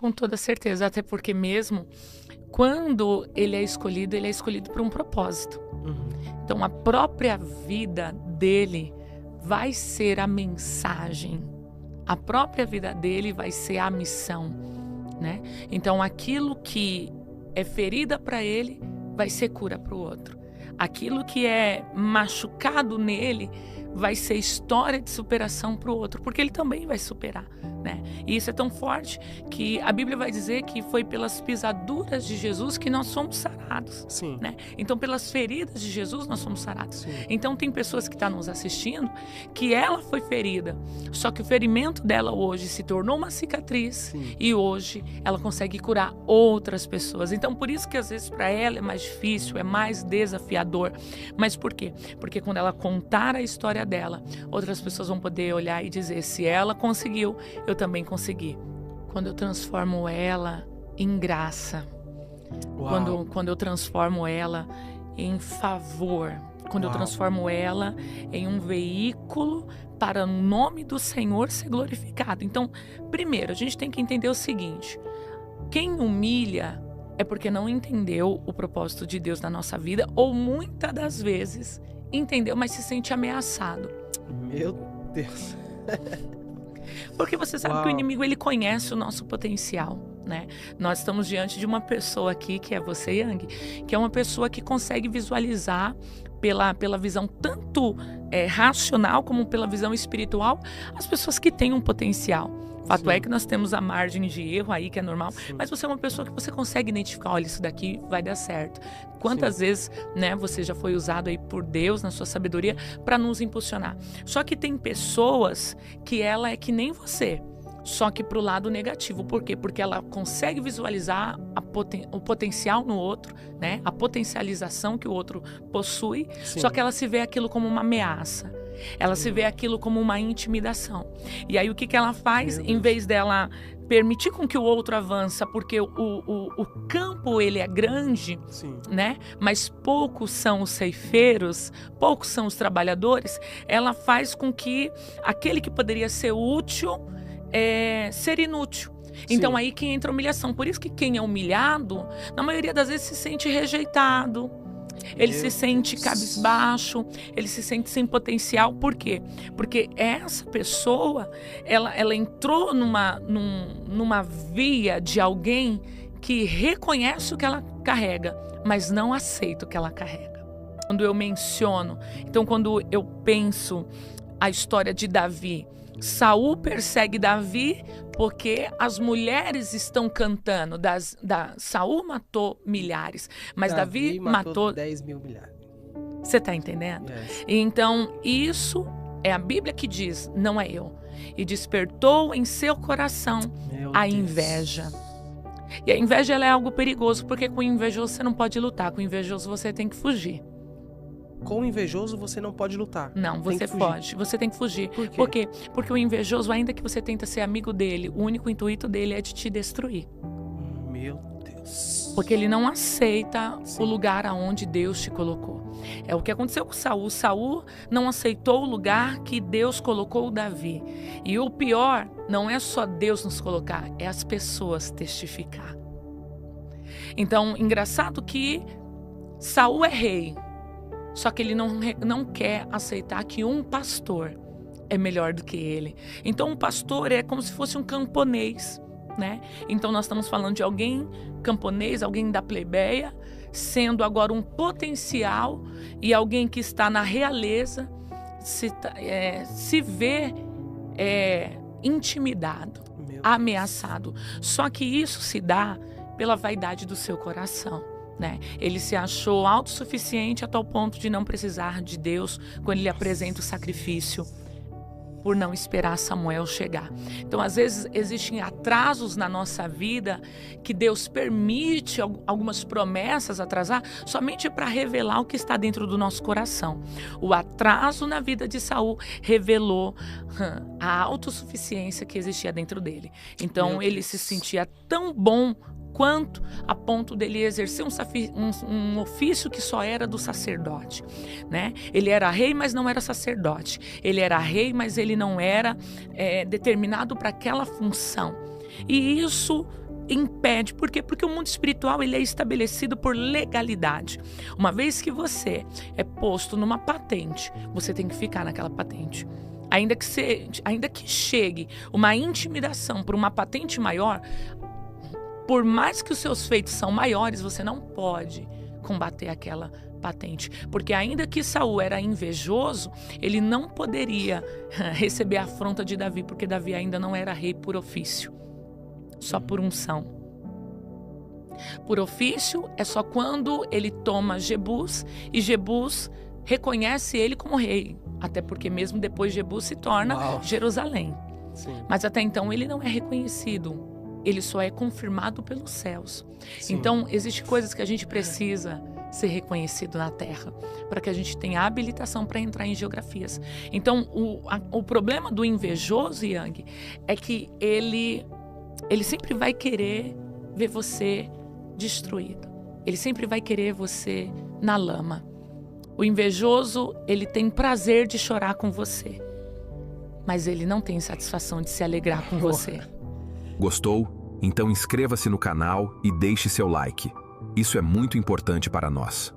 Com toda certeza, até porque mesmo quando ele é escolhido por um propósito. Então a própria vida dele vai ser a mensagem, a própria vida dele vai ser a missão, né? Então aquilo que é ferida para ele vai ser cura para o outro. Aquilo que é machucado nele vai ser história de superação para o outro, porque ele também vai superar, né? E isso é tão forte que a Bíblia vai dizer que foi pelas pisaduras de Jesus que nós somos sarados. Sim. Né? Então, pelas feridas de Jesus, nós somos sarados. Sim. Então, tem pessoas que estão nos assistindo que ela foi ferida, só que o ferimento dela hoje se tornou uma cicatriz. Sim. E hoje ela consegue curar outras pessoas. Então, por isso que às vezes para ela é mais difícil, é mais desafiador. Mas por quê? Porque quando ela contar a história dela, outras pessoas vão poder olhar e dizer: se ela conseguiu, eu também consegui. Quando eu transformo ela em graça, quando eu transformo ela em favor, quando eu transformo ela em um veículo para o nome do Senhor ser glorificado. Então, primeiro, a gente tem que entender o seguinte: quem humilha é porque não entendeu o propósito de Deus na nossa vida, ou muitas das vezes entendeu, mas se sente ameaçado. Meu Deus. Porque você sabe que o inimigo, ele conhece o nosso potencial, né? Nós estamos diante de uma pessoa aqui, que é você, Yang, que é uma pessoa que consegue visualizar pela visão tanto racional como pela visão espiritual as pessoas que têm um potencial. Fato é que nós temos a margem de erro aí, que é normal, mas você é uma pessoa que você consegue identificar: olha, isso daqui vai dar certo. Quantas vezes, né, você já foi usado aí por Deus, na sua sabedoria, para nos impulsionar. Só que tem pessoas que ela é que nem você, só que pro lado negativo. Por quê? Porque ela consegue visualizar o potencial no outro, né, a potencialização que o outro possui, só que ela se vê aquilo como uma ameaça. Ela se vê aquilo como uma intimidação. E aí o que ela faz? Em vez dela permitir com que o outro avança, porque o campo ele é grande, né? Mas poucos são os ceifeiros, poucos são os trabalhadores, ela faz com que aquele que poderia ser útil ser inútil. Então aí que entra a humilhação. Por isso que quem é humilhado, na maioria das vezes se sente rejeitado. Ele se sente cabisbaixo, ele se sente sem potencial. Por quê? Porque essa pessoa, ela entrou numa via de alguém que reconhece o que ela carrega, mas não aceita o que ela carrega. Quando eu menciono, então quando eu penso a história de Davi, Saul persegue Davi porque as mulheres estão cantando. Saul matou milhares, mas Davi matou 10 mil milhares. Você está entendendo? Yes. Então, isso é a Bíblia que diz, não é eu. E despertou em seu coração a inveja. E a inveja, ela é algo perigoso, porque com o invejoso você não pode lutar, com o invejoso você tem que fugir. Com o invejoso você não pode lutar. Não, você foge. Você tem que fugir. Por quê? Por quê? Porque o invejoso, ainda que você tenta ser amigo dele, o único intuito dele é de te destruir. Meu Deus. Porque ele não aceita o lugar aonde Deus te colocou. É o que aconteceu com Saul. Saul não aceitou o lugar que Deus colocou o Davi. E o pior, não é só Deus nos colocar, é as pessoas testificar. Então, engraçado que Saul é rei. Só que ele não quer aceitar que um pastor é melhor do que ele. Então, um pastor é como se fosse um camponês, né? Então, nós estamos falando de alguém camponês, alguém da plebeia, sendo agora um potencial e alguém que está na realeza, se vê intimidado, ameaçado. Só que isso se dá pela vaidade do seu coração. Né? Ele se achou autossuficiente a tal ponto de não precisar de Deus quando ele apresenta o sacrifício, por não esperar Samuel chegar. Então, às vezes, existem atrasos na nossa vida que Deus permite algumas promessas atrasar somente para revelar o que está dentro do nosso coração. O atraso na vida de Saul revelou a autossuficiência que existia dentro dele. Então, ele se sentia tão bom quanto a ponto dele exercer um ofício que só era do sacerdote, né? Ele era rei, mas não era sacerdote. Ele era rei, mas ele não era determinado para aquela função. E isso impede. Por quê? Porque o mundo espiritual ele é estabelecido por legalidade. Uma vez que você é posto numa patente, você tem que ficar naquela patente. Ainda que chegue uma intimidação por uma patente maior, por mais que os seus feitos são maiores, você não pode combater aquela patente. Porque ainda que Saul era invejoso, ele não poderia receber a afronta de Davi, porque Davi ainda não era rei por ofício, só por unção. Por ofício é só quando ele toma Jebus e Jebus reconhece ele como rei. Até porque mesmo depois Jebus se torna Jerusalém. Sim. Mas até então ele não é reconhecido. Ele só é confirmado pelos céus. Sim. Então, existem coisas que a gente precisa ser reconhecido na terra, para que a gente tenha habilitação para entrar em geografias. Então, o problema do invejoso, Yang, é que ele sempre vai querer ver você destruído. Ele sempre vai querer você na lama. O invejoso, ele tem prazer de chorar com você, mas ele não tem satisfação de se alegrar com você. Gostou? Então inscreva-se no canal e deixe seu like. Isso é muito importante para nós.